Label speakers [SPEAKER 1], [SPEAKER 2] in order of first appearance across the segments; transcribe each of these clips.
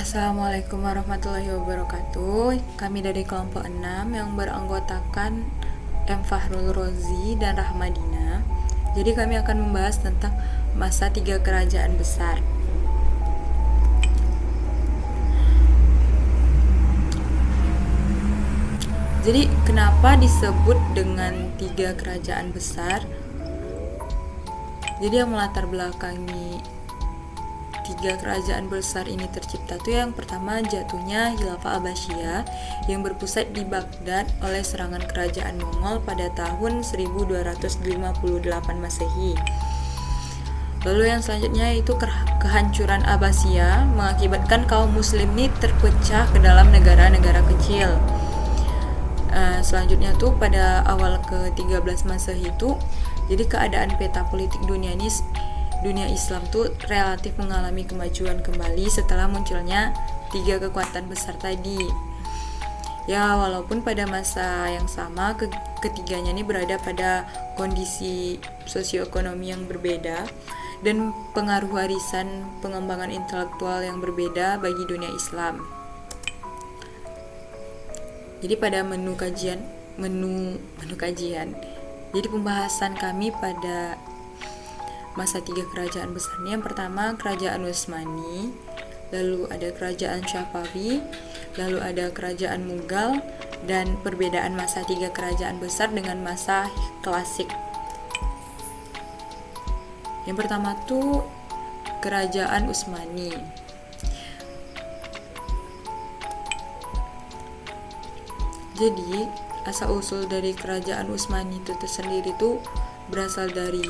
[SPEAKER 1] Assalamualaikum warahmatullahi wabarakatuh. Kami dari kelompok 6 yang beranggotakan M. Fahrul Rozi dan Rahmadina. Jadi kami akan membahas tentang masa 3 kerajaan besar. Jadi kenapa disebut dengan 3 kerajaan besar? Jadi yang melatar belakangi 3 kerajaan besar ini tercipta tuh yang pertama jatuhnya Khilafah Abbasiyah yang berpusat di Baghdad oleh serangan kerajaan Mongol pada tahun 1258 Masehi. Lalu yang selanjutnya itu kehancuran Abbasiyah mengakibatkan kaum muslim ini terpecah ke dalam negara-negara kecil. Selanjutnya tuh pada awal ke-13 Masehi itu jadi keadaan peta politik dunia Islam tuh relatif mengalami kemajuan kembali setelah munculnya 3 kekuatan besar tadi. Ya, walaupun pada masa yang sama ketiganya ini berada pada kondisi sosioekonomi yang berbeda dan pengaruh warisan pengembangan intelektual yang berbeda bagi dunia Islam. Jadi pada menu kajian, jadi pembahasan kami pada masa 3 kerajaan besar ini yang pertama kerajaan Utsmani, lalu ada kerajaan Syafawi, lalu ada kerajaan Mughal, dan perbedaan masa 3 kerajaan besar dengan masa klasik. Yang pertama tuh kerajaan Utsmani. Jadi asal-usul dari kerajaan Utsmani itu tersendiri tuh berasal dari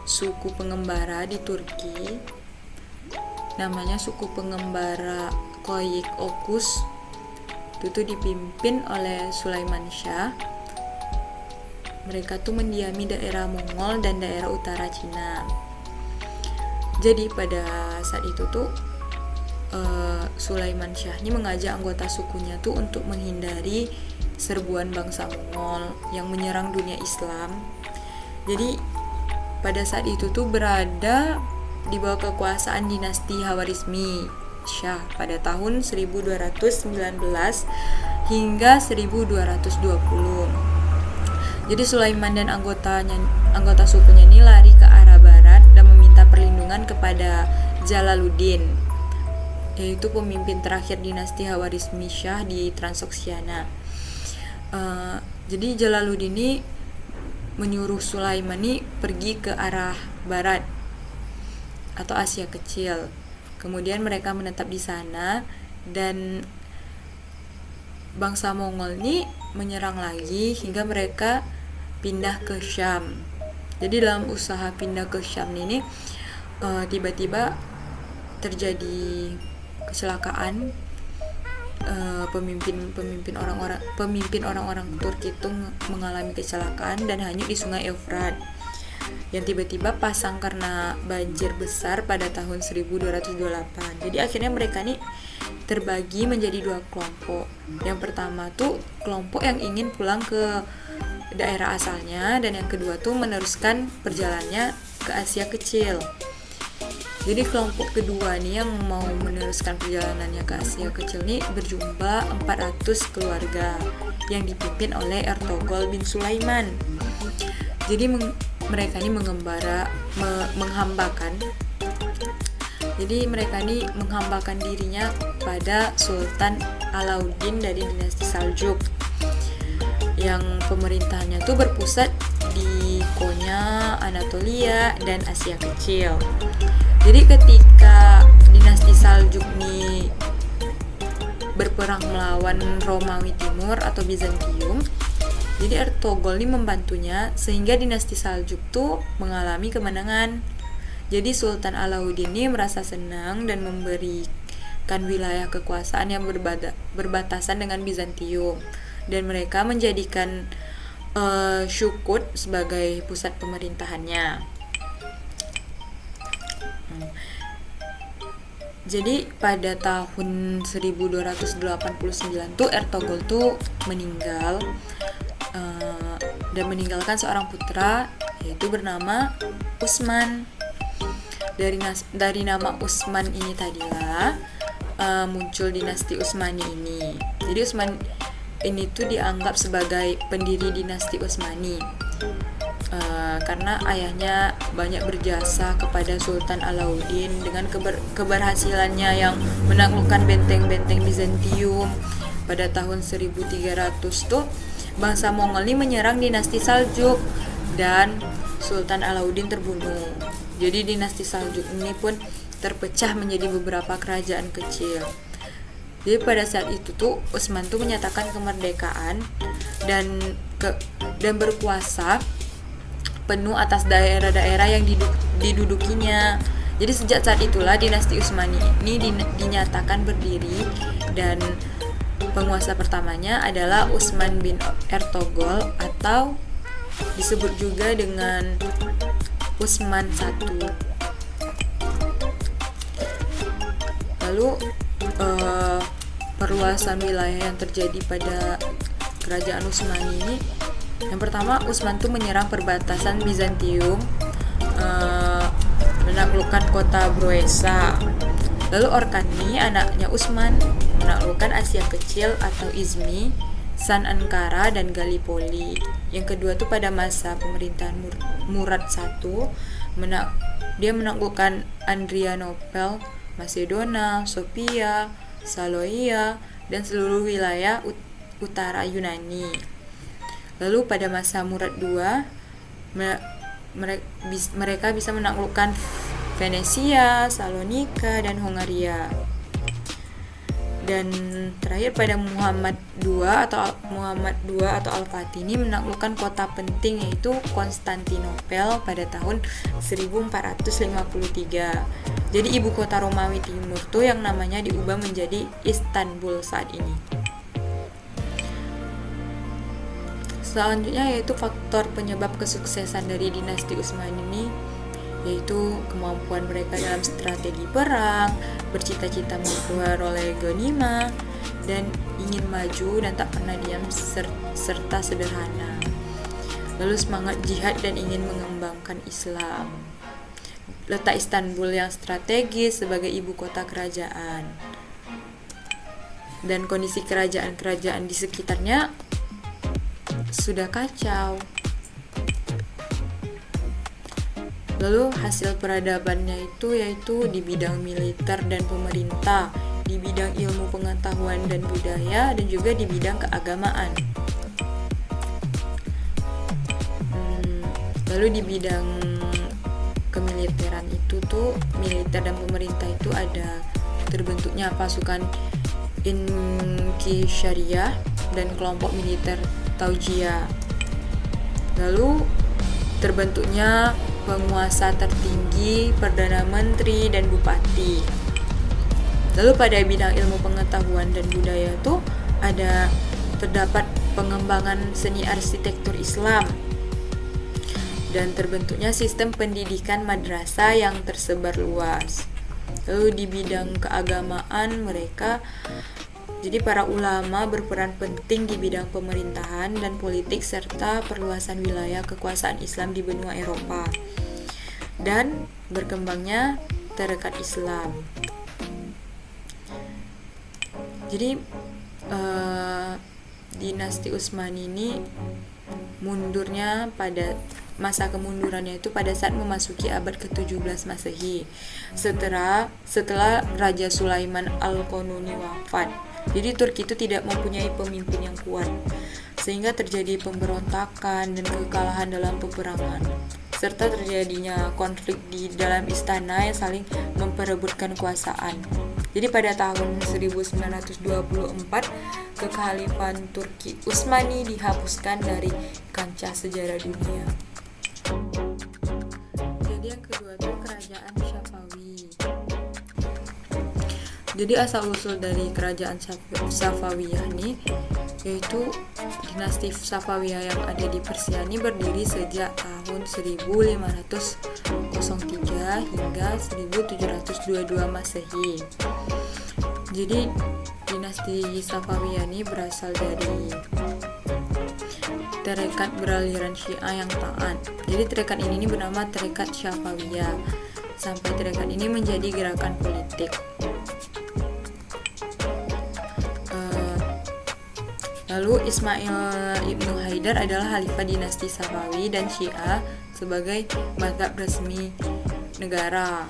[SPEAKER 1] suku pengembara di Turki, namanya suku pengembara Koyik Oghuz. Itu dipimpin oleh Sulaiman Shah. Mereka tuh mendiami daerah Mongol dan daerah utara Cina. Jadi pada saat itu tuh Sulaiman Shah ini mengajak anggota sukunya tuh untuk menghindari serbuan bangsa Mongol yang menyerang dunia Islam. Jadi pada saat itu tuh berada di bawah kekuasaan dinasti Khawarizmi Shah pada tahun 1219 hingga 1220. Jadi Sulaiman dan anggota sukunya ini lari ke arah barat dan meminta perlindungan kepada Jalaluddin, yaitu pemimpin terakhir dinasti Khawarizmi Shah di Transoksiana. Jadi Jalaluddin ini menyuruh Sulaiman ini pergi ke arah barat atau Asia Kecil. Kemudian mereka menetap di sana dan bangsa Mongol ini menyerang lagi hingga mereka pindah ke Syam. Jadi dalam usaha pindah ke Syam ini tiba-tiba terjadi kecelakaan. Pemimpin orang-orang Turki itu mengalami kecelakaan dan hanyut di Sungai Efrat yang tiba-tiba pasang karena banjir besar pada tahun 1228. Jadi akhirnya mereka nih terbagi menjadi 2 kelompok. Yang pertama tuh kelompok yang ingin pulang ke daerah asalnya, dan yang kedua tuh meneruskan perjalanannya ke Asia Kecil. Jadi kelompok kedua nih yang mau meneruskan perjalanannya ke Asia Kecil nih berjumlah 400 keluarga yang dipimpin oleh Ertogol bin Sulaiman. Jadi mereka ini menghambakan dirinya pada Sultan Alauddin dari dinasti Saljuk yang pemerintahannya tuh berpusat di Konya, Anatolia, dan Asia Kecil. Jadi ketika dinasti Saljuk ini berperang melawan Romawi Timur atau Bizantium, jadi Ertogol ini membantunya sehingga dinasti Saljuk tuh mengalami kemenangan. Jadi Sultan Alauddin ini merasa senang dan memberikan wilayah kekuasaan yang berbatasan dengan Bizantium, dan mereka menjadikan Shukut sebagai pusat pemerintahannya. Jadi pada tahun 1289 tuh Ertogol tuh meninggal dan meninggalkan seorang putra yaitu bernama Utsman. Dari nama Utsman ini tadilah muncul dinasti Utsmani ini. Jadi Utsman ini tuh dianggap sebagai pendiri dinasti Utsmani karena ayahnya banyak berjasa kepada Sultan Alauddin dengan keberhasilannya yang menaklukkan benteng-benteng Bizantium. Pada tahun 1300 tuh bangsa Mongol ini menyerang dinasti Saljuk dan Sultan Alauddin terbunuh. Jadi dinasti Saljuk ini pun terpecah menjadi beberapa kerajaan kecil. Jadi pada saat itu tuh Utsman tuh menyatakan kemerdekaan dan berkuasa penuh atas daerah-daerah yang didudukinya. Jadi sejak saat itulah dinasti Utsmani ini dinyatakan berdiri dan penguasa pertamanya adalah Utsman bin Ertogol atau disebut juga dengan Utsman I. Lalu perluasan wilayah yang terjadi pada kerajaan Utsmani ini, yang pertama Utsman tuh menyerang perbatasan Bizantium, menaklukkan kota Broesa. Lalu Orkani, anaknya Utsman, menaklukkan Asia Kecil atau Izmi, San Ankara dan Gallipoli. Yang kedua tuh pada masa pemerintahan Murad I, dia menaklukkan Adrianople, Macedonia, Sofia, Saloia, dan seluruh wilayah utara Yunani. Lalu pada masa Murad II, mereka bisa menaklukkan Venesia, Salonika, dan Hongaria. Dan terakhir pada Muhammad II atau Al-Fatih ini menaklukkan kota penting yaitu Konstantinopel pada tahun 1453. Jadi ibu kota Romawi Timur tuh yang namanya diubah menjadi Istanbul saat ini. Selanjutnya yaitu faktor penyebab kesuksesan dari dinasti Utsmani ini, yaitu kemampuan mereka dalam strategi perang, bercita-cita memperoleh ghanimah, dan ingin maju dan tak pernah diam serta sederhana. Lalu semangat jihad dan ingin mengembangkan Islam. Letak Istanbul yang strategis sebagai ibu kota kerajaan. Dan kondisi kerajaan-kerajaan di sekitarnya sudah kacau. Lalu hasil peradabannya itu yaitu di bidang militer dan pemerintah, di bidang ilmu pengetahuan dan budaya, dan juga di bidang keagamaan. Lalu di bidang kemiliteran itu tuh, militer dan pemerintah itu ada terbentuknya pasukan Inkisyariah dan kelompok militer Taujiyah. Lalu terbentuknya penguasa tertinggi, perdana menteri, dan bupati. Lalu pada bidang ilmu pengetahuan dan budaya tuh terdapat pengembangan seni arsitektur Islam dan terbentuknya sistem pendidikan madrasah yang tersebar luas. Lalu di bidang keagamaan jadi para ulama berperan penting di bidang pemerintahan dan politik serta perluasan wilayah kekuasaan Islam di benua Eropa dan berkembangnya tarekat Islam. Jadi dinasti Utsmani ini mundurnya pada masa kemundurannya itu pada saat memasuki abad ke-17 Masehi setelah Raja Sulaiman Al-Qanuni wafat. Jadi Turki itu tidak mempunyai pemimpin yang kuat sehingga terjadi pemberontakan dan kekalahan dalam peperangan serta terjadinya konflik di dalam istana yang saling memperebutkan kekuasaan. Jadi pada tahun 1924 kekhalifahan Turki Utsmani dihapuskan dari kancah sejarah dunia. Jadi yang kedua itu kerajaan Safawi. Jadi asal-usul dari kerajaan Safawiyah ini yaitu dinasti Safawiyah yang ada di Persia ini berdiri sejak tahun 1503 hingga 1722 Masehi. Jadi dinasti Safawiyah ini berasal dari tarekat beraliran Syiah yang taat. Jadi tarekat ini bernama tarekat Safawiyah. Sampai tarekat ini menjadi gerakan politik. Lalu Ismail Ibnu Haidar adalah Khalifah dinasti Safawi dan Syiah sebagai mazhab resmi negara.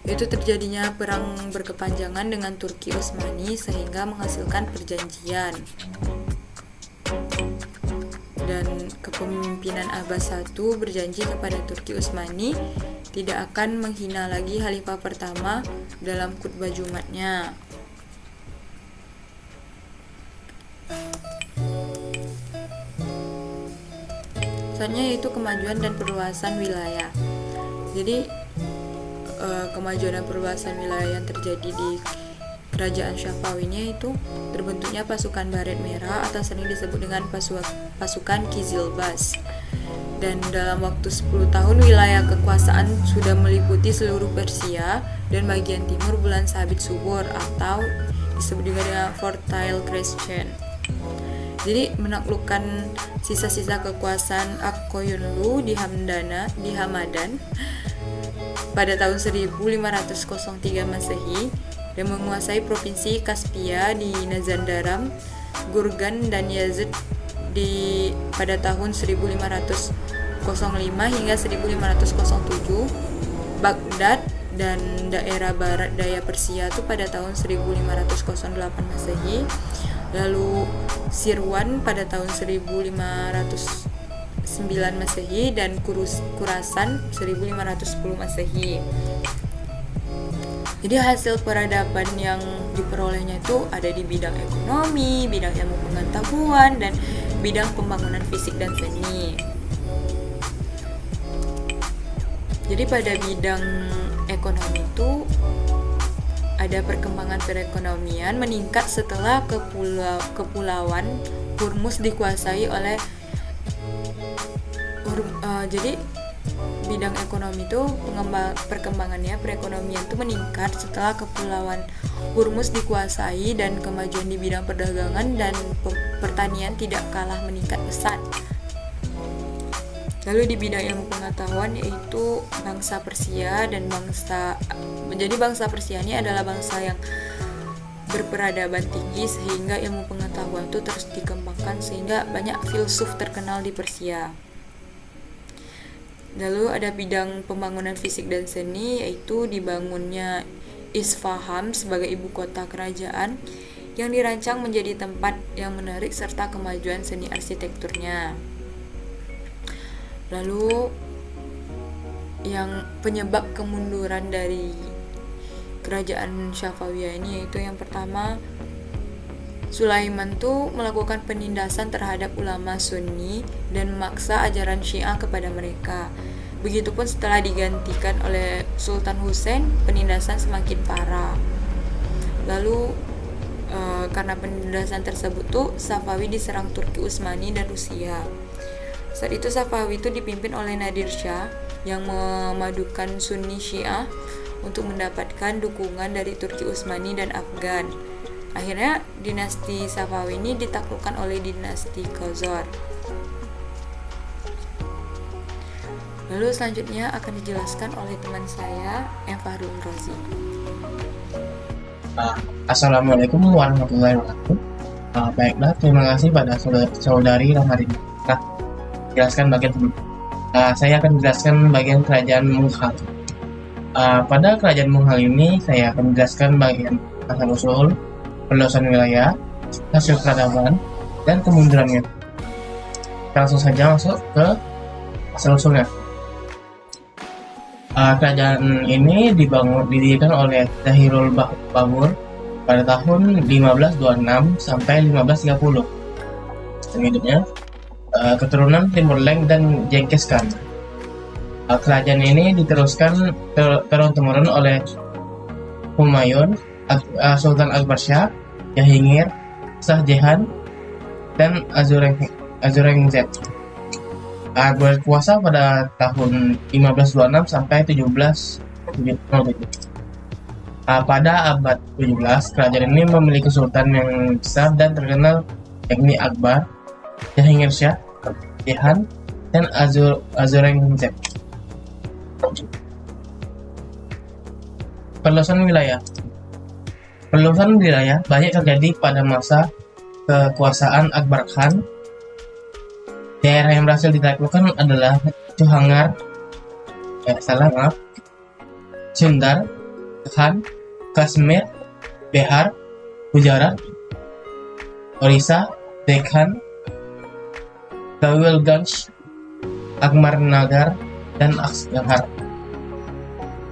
[SPEAKER 1] Itu terjadinya perang berkepanjangan dengan Turki Utsmani sehingga menghasilkan perjanjian. Dan kepemimpinan Abbas I berjanji kepada Turki Utsmani tidak akan menghina lagi Khalifah pertama dalam khutbah Jumatnya. Selanjutnya yaitu kemajuan dan perluasan wilayah. Jadi kemajuan dan perluasan wilayah yang terjadi di kerajaan Syafawinya itu terbentuknya pasukan Baret Merah atau sering disebut dengan pasukan Kizilbash. Dan dalam waktu 10 tahun wilayah kekuasaan sudah meliputi seluruh Persia dan bagian timur bulan sabit subur atau disebut juga dengan Fertile Crescent. Jadi menaklukkan sisa-sisa kekuasaan Akkoyunlu di Hamadan pada tahun 1503 Masehi dan menguasai provinsi Kaspia di Mazandaran, Gurgan dan Yazd pada tahun 1505 hingga 1507, Baghdad dan daerah barat daya Persia itu pada tahun 1508 Masehi, lalu Sirwan pada tahun 1509 Masehi dan Khurasan 1510 Masehi. Jadi hasil peradaban yang diperolehnya itu ada di bidang ekonomi, bidang ilmu pengetahuan, dan bidang pembangunan fisik dan seni. Jadi pada bidang ekonomi itu ada perkembangan perekonomian meningkat setelah kepulauan Hormuz dikuasai oleh jadi bidang ekonomi itu perkembangannya perekonomian itu meningkat setelah kepulauan Hormuz dikuasai dan kemajuan di bidang perdagangan dan pertanian tidak kalah meningkat pesat. Lalu di bidang ilmu pengetahuan yaitu bangsa Persia dan bangsa Persia ini adalah bangsa yang berperadaban tinggi sehingga ilmu pengetahuan itu terus dikembangkan sehingga banyak filsuf terkenal di Persia. Lalu ada bidang pembangunan fisik dan seni yaitu dibangunnya Isfahan sebagai ibu kota kerajaan yang dirancang menjadi tempat yang menarik serta kemajuan seni arsitekturnya. Lalu yang penyebab kemunduran dari kerajaan Syafawiyah ini yaitu yang pertama, Sulaiman tuh melakukan penindasan terhadap ulama Sunni dan memaksa ajaran Syiah kepada mereka. Begitupun setelah digantikan oleh Sultan Hussein, penindasan semakin parah. Lalu karena penindasan tersebut tuh Safawi diserang Turki Utsmani dan Rusia. Saat itu Safawi itu dipimpin oleh Nadir Shah yang memadukan Sunni Syiah untuk mendapatkan dukungan dari Turki Utsmani dan Afgan. Akhirnya dinasti Safawi ini ditaklukkan oleh dinasti Khazar. Lalu selanjutnya akan dijelaskan oleh teman saya, Fahrul Rozi.
[SPEAKER 2] Assalamualaikum warahmatullahi wabarakatuh. Baiklah, terima kasih pada saudari Ramadina. Jelaskan bagian saya akan menjelaskan bagian kerajaan Mughal. Pada kerajaan Mughal ini saya akan menjelaskan bagian asal-usul, perluasan wilayah, hasil peradaban, dan kemundurannya. Langsung saja masuk ke asal-usulnya. Kerajaan ini didirikan oleh Zahirul Babur pada tahun 1526 sampai 1530. Sistem hidupnya keturunan Timur Leng dan Genghis Khan. Kerajaan ini diteruskan turun-temurun oleh Humayun, Sultan Akbar Shah, Jahangir, Shah Jahan, dan Aurangzeb. Berkuasa pada tahun 1526 sampai 1707. Pada abad 17, kerajaan ini memiliki sultan yang besar dan terkenal yakni Akbar, Jahangir Shah, Jahan, dan Aurangzeb. Perluasan wilayah. Perluasan wilayah banyak terjadi pada masa kekuasaan Akbar Khan. Daerah yang berhasil ditaklukkan adalah Chuhangar, Sundar, Khan, Kashmir, Bihar, Gujarat, Orissa, Deccan, Kawilganj, Nagar, dan Aksar.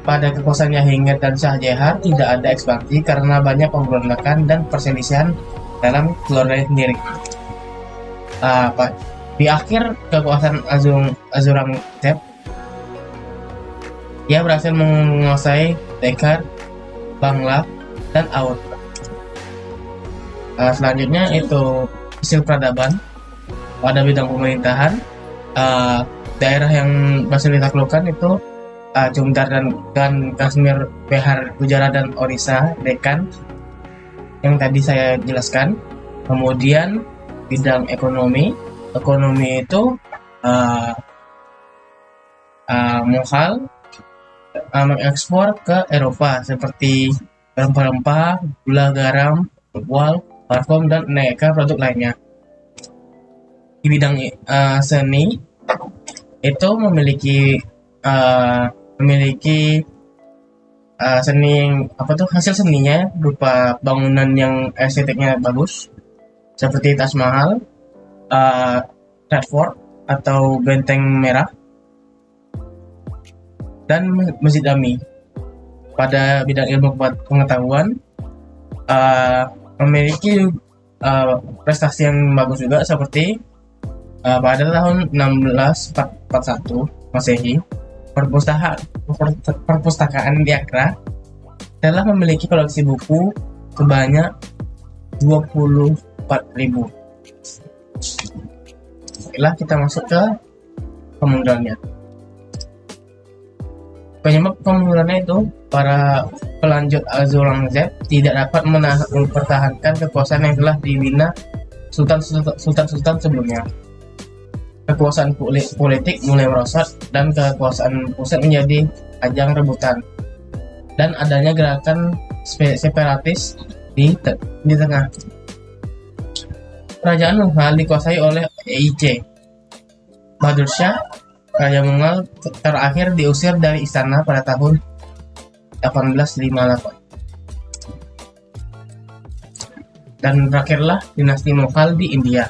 [SPEAKER 2] Pada kekuasaannya Hingir dan Shah Jahan tidak ada ekspansi karena banyak pemberontakan dan perselisihan dalam keluarga sendiri. Di akhir kekuasaan Aurangzeb, ia berhasil menguasai Deccan, Bangla, dan Oudh. Selanjutnya itu hasil peradaban pada bidang pemerintahan. Daerah yang berhasil ditaklukkan itu Jumdar dan Kashmir, Bihar, Gujarat, dan Orissa, Deccan yang tadi saya jelaskan. Kemudian bidang ekonomi itu Mughal mengekspor ke Eropa seperti rempah-rempah, gula, garam, wal, parfum, dan aneka produk lainnya. Di bidang seni itu memiliki seni hasil seninya berupa bangunan yang estetiknya bagus seperti Taj Mahal, Red Fort atau Benteng Merah, dan Masjid Ami. Pada bidang ilmu pengetahuan memiliki prestasi yang bagus juga seperti pada tahun 1641 Masehi, perpustakaan di Accra telah memiliki koleksi buku sebanyak 24.000. Baiklah, kita masuk ke kemundurannya. Penyebab kemundurannya itu para pelanjut Aurangzeb tidak dapat mempertahankan kekuasaan yang telah dibina sultan-sultan sebelumnya. Kekuasaan politik mulai merosot dan kekuasaan pusat menjadi ajang rebutan, dan adanya gerakan separatis di tengah. Kerajaan Mughal dikuasai oleh EIC. Bahadur Shah, Raja Mughal, terakhir diusir dari istana pada tahun 1858. Dan berakhirlah dinasti Mughal di India.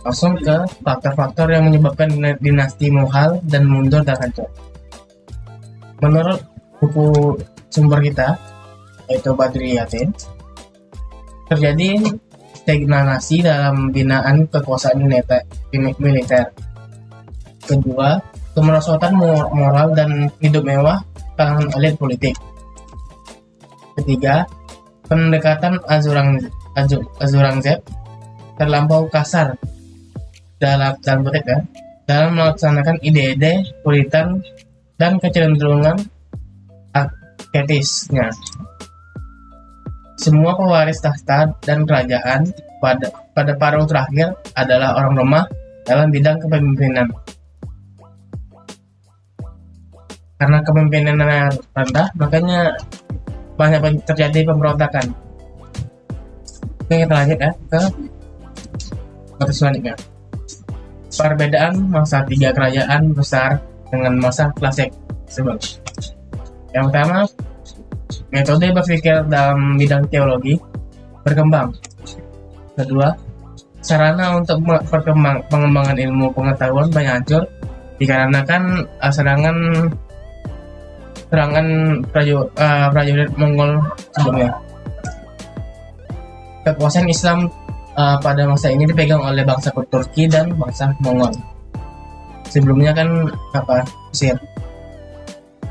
[SPEAKER 2] Langsung ke faktor-faktor yang menyebabkan dinasti Mughal dan mundur dan hancur. Menurut buku sumber kita, yaitu Badriyatin, terjadi stagnasi dalam binaan kekuasaan militer. Kedua, kemerosotan moral dan hidup mewah kalangan elit politik. Ketiga, pendekatan Aurangzeb terlampau kasar dalam melaksanakan ide-ide puritan dan kecenderungan asketisnya. Semua pewaris tahta dan kerajaan pada paruh terakhir adalah orang lemah dalam bidang kepemimpinan. Karena kepemimpinannya rendah, makanya banyak terjadi pemberontakan. Oke, kita lanjut ya ke batas selanjutnya. Perbedaan masa tiga kerajaan besar dengan masa klasik sebelum. Yang pertama, metode berpikir dalam bidang teologi berkembang. Kedua, sarana untuk pengembangan ilmu pengetahuan banyak hancur dikarenakan serangan prajurit Mongol sebelumnya. Kekuasaan Islam pada masa ini dipegang oleh bangsa Turki dan bangsa Mongol. Sebelumnya kan Mesir.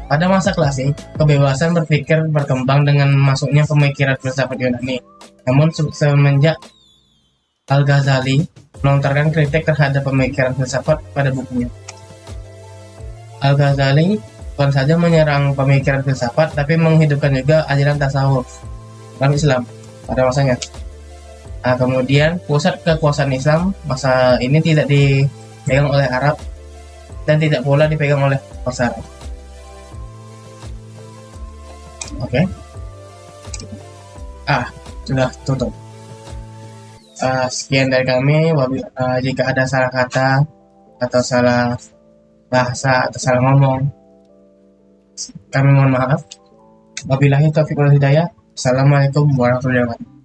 [SPEAKER 2] Pada masa klasik, kebebasan berpikir berkembang dengan masuknya pemikiran filsafat Yunani. Namun semenjak Al-Ghazali melontarkan kritik terhadap pemikiran filsafat pada bukunya. Al-Ghazali bukan saja menyerang pemikiran filsafat, tapi menghidupkan juga ajaran tasawuf dalam Islam pada masanya. Kemudian pusat kekuasaan Islam masa ini tidak dipegang oleh Arab dan tidak pula dipegang oleh Persar. Oke. Sudah tutup. Sekian dari kami. Jika ada salah kata atau salah bahasa atau salah ngomong, kami mohon maaf. Wabillahi taufiq wal hidayah. Assalamualaikum warahmatullahi wabarakatuh.